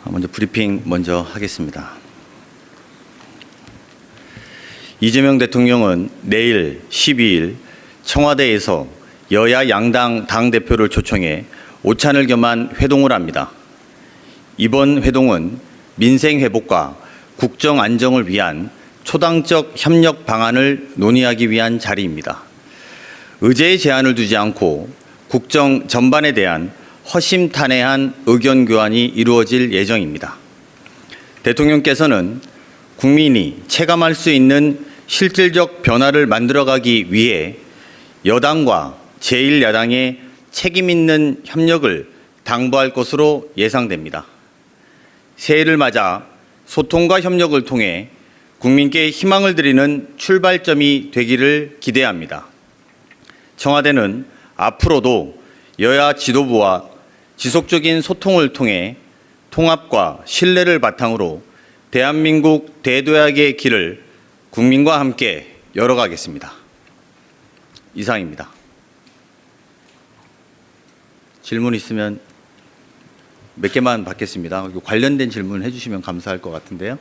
먼저 브리핑 먼저 하겠습니다. 이재명 대통령은 내일 12일 청와대에서 여야 양당 당대표를 초청해 오찬을 겸한 회동을 합니다. 이번 회동은 민생 회복과 국정 안정을 위한 초당적 협력 방안을 논의하기 위한 자리입니다. 의제에 제한을 두지 않고 국정 전반에 대한 허심탄회한 의견 교환이 이루어질 예정입니다. 대통령께서는 국민이 체감할 수 있는 실질적 변화를 만들어가기 위해 여당과 제1야당의 책임 있는 협력을 당부할 것으로 예상됩니다. 새해를 맞아 소통과 협력을 통해 국민께 희망을 드리는 출발점이 되기를 기대합니다. 청와대는 앞으로도 여야 지도부와 지속적인 소통을 통해 통합과 신뢰를 바탕으로 대한민국 대도약의 길을 국민과 함께 열어가겠습니다. 이상입니다. 질문 있으면 몇 개만 받겠습니다. 관련된 질문 해주시면 감사할 것 같은데요.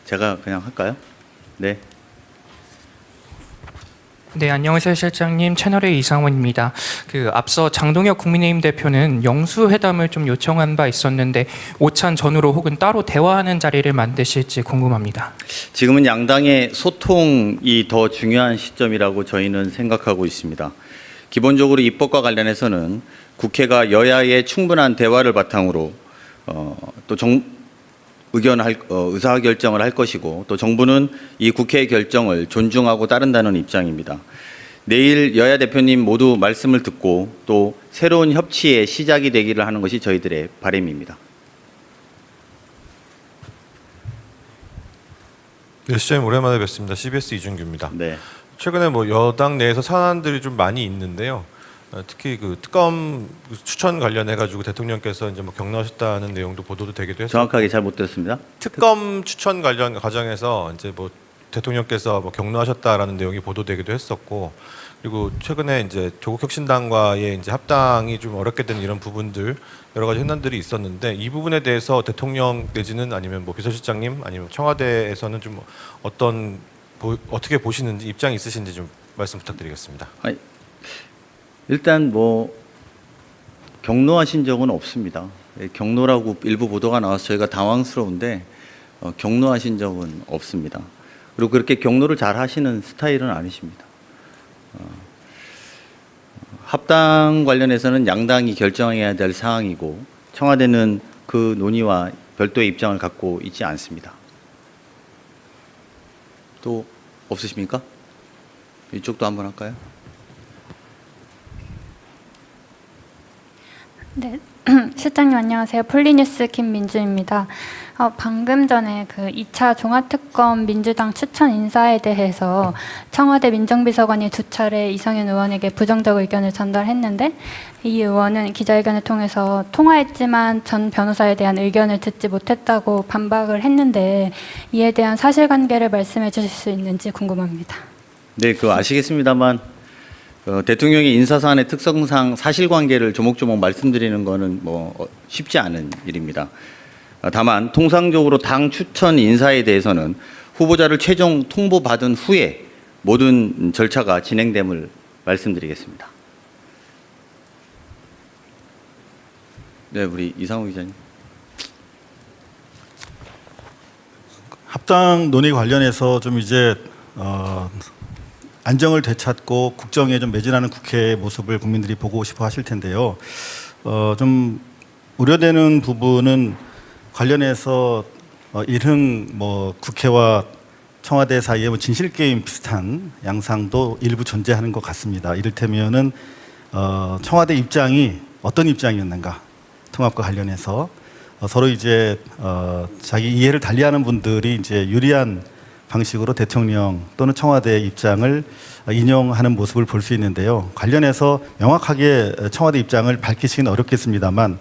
제가 그냥 할까요? 네. 네, 안녕하세요, 실장님. 채널의 이상원입니다. 앞서 장동혁 국민의힘 대표는 영수회담을 좀 요청한 바 있었는데 오찬 전후로 혹은 따로 대화하는 자리를 만드실지 궁금합니다. 지금은 양당의 소통이 더 중요한 시점이라고 저희는 생각하고 있습니다. 기본적으로 입법과 관련해서는 국회가 여야의 충분한 대화를 바탕으로 또 의사결정을 할 것이고, 또 정부는 이 국회의 결정을 존중하고 따른다는 입장입니다. 내일 여야 대표님 모두 말씀을 듣고 또 새로운 협치의 시작이 되기를 하는 것이 저희들의 바람입니다. 네, 시장님 오랜만에 뵙습니다. CBS 이준규입니다. 네. 최근에 여당 내에서 사안들이 좀 많이 있는데요. 특히 특검 추천 관련해 가지고 대통령께서 이제 격려하셨다는 내용도 보도도 되기도 했습니다. 정확하게 잘 못 들었습니다. 특검 추천 관련 과정에서 이제 대통령께서 격려하셨다라는 내용이 보도되기도 했었고, 그리고 최근에 이제 조국혁신당과의 이제 합당이 좀 어렵게 된 이런 부분들 여러 가지 현안들이 있었는데, 이 부분에 대해서 대통령 내지는 아니면 비서실장님 아니면 청와대에서는 좀 어떻게 보시는지, 입장이 있으신지 좀 말씀 부탁드리겠습니다. 일단 격노하신 적은 없습니다. 격노라고 일부 보도가 나와서 저희가 당황스러운데 격노하신 적은 없습니다. 그리고 그렇게 격노를 잘 하시는 스타일은 아니십니다. 합당 관련해서는 양당이 결정해야 될 사항이고, 청와대는 그 논의와 별도의 입장을 갖고 있지 않습니다. 또 없으십니까? 이쪽도 한번 할까요? 네, 실장님 안녕하세요. 폴리뉴스 김민주입니다. 방금 전에 2차 종합특검 민주당 추천 인사에 대해서 청와대 민정비서관이 2차례 이성윤 의원에게 부정적 의견을 전달했는데, 이 의원은 기자회견을 통해서 통화했지만 전 변호사에 대한 의견을 듣지 못했다고 반박을 했는데, 이에 대한 사실관계를 말씀해 주실 수 있는지 궁금합니다. 네, 아시겠습니다만 대통령이 인사사안의 특성상 사실관계를 조목조목 말씀드리는 것은 쉽지 않은 일입니다. 다만 통상적으로 당 추천 인사에 대해서는 후보자를 최종 통보받은 후에 모든 절차가 진행됨을 말씀드리겠습니다. 네, 우리 이상호 기자님. 합당 논의 관련해서 좀 이제 안정을 되찾고 국정에 좀 매진하는 국회의 모습을 국민들이 보고 싶어 하실 텐데요. 좀 우려되는 부분은 관련해서 일흥 국회와 청와대 사이에 진실 게임 비슷한 양상도 일부 존재하는 것 같습니다. 이를테면은 청와대 입장이 어떤 입장이었는가, 통합과 관련해서 서로 이제 자기 이해를 달리하는 분들이 이제 유리한 방식으로 대통령 또는 청와대의 입장을 인용하는 모습을 볼 수 있는데요. 관련해서 명확하게 청와대 입장을 밝히시기는 어렵겠습니다만,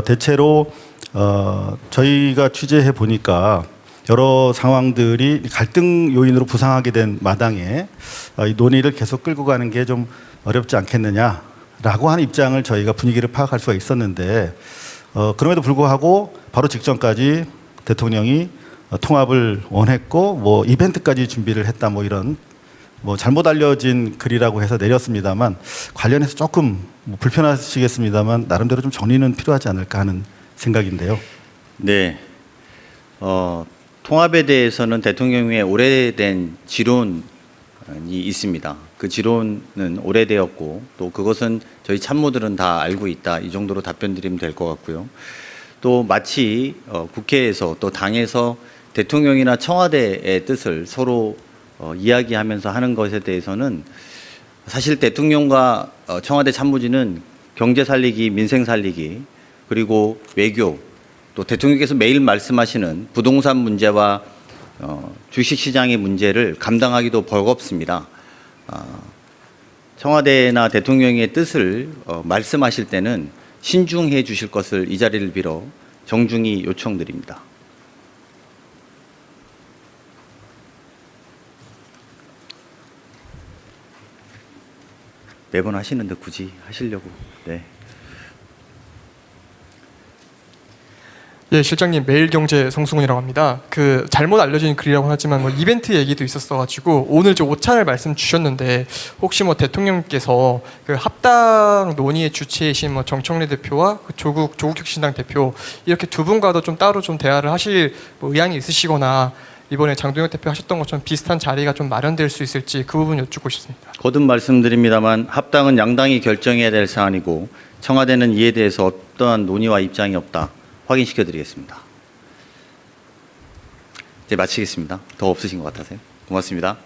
대체로 저희가 취재해 보니까 여러 상황들이 갈등 요인으로 부상하게 된 마당에 이 논의를 계속 끌고 가는 게 좀 어렵지 않겠느냐라고 하는 입장을 저희가 분위기를 파악할 수가 있었는데, 그럼에도 불구하고 바로 직전까지 대통령이 통합을 원했고 뭐 이벤트까지 준비를 했다 뭐 이런 뭐 잘못 알려진 글이라고 해서 내렸습니다만 관련해서 조금 뭐 불편하시겠습니다만 나름대로 좀 정리는 필요하지 않을까 하는 생각인데요. 네. 통합에 대해서는 대통령의 오래된 지론이 있습니다. 그 지론은 오래되었고 또 그것은 저희 참모들은 다 알고 있다. 이 정도로 답변 드리면 될 것 같고요. 또 마치 국회에서 또 당에서 대통령이나 청와대의 뜻을 서로 이야기하면서 하는 것에 대해서는 사실 대통령과 청와대 참모진은 경제 살리기, 민생 살리기, 그리고 외교, 또 대통령께서 매일 말씀하시는 부동산 문제와 주식시장의 문제를 감당하기도 버겁습니다. 청와대나 대통령의 뜻을 말씀하실 때는 신중해 주실 것을 이 자리를 빌어 정중히 요청드립니다. 매번 하시는데 굳이 하시려고. 네. 예, 실장님 매일경제 성승훈이라고 합니다. 그 잘못 알려진 글이라고 하지만 뭐 이벤트 얘기도 있었어가지고 오늘 저 오찬을 말씀 주셨는데 혹시 뭐 대통령께서 그 합당 논의의 주체이신 뭐 정청래 대표와 그 조국혁신당 대표 이렇게 두 분과도 좀 따로 좀 대화를 하실 뭐 의향이 있으시거나 이번에 장동혁 대표 하셨던 것처럼 비슷한 자리가 좀 마련될 수 있을지 그 부분 여쭙고 싶습니다. 거듭 말씀드립니다만 합당은 양당이 결정해야 될 사안이고 청와대는 이에 대해서 어떠한 논의와 입장이 없다. 확인시켜 드리겠습니다. 이제 마치겠습니다. 더 없으신 것 같아서요. 고맙습니다.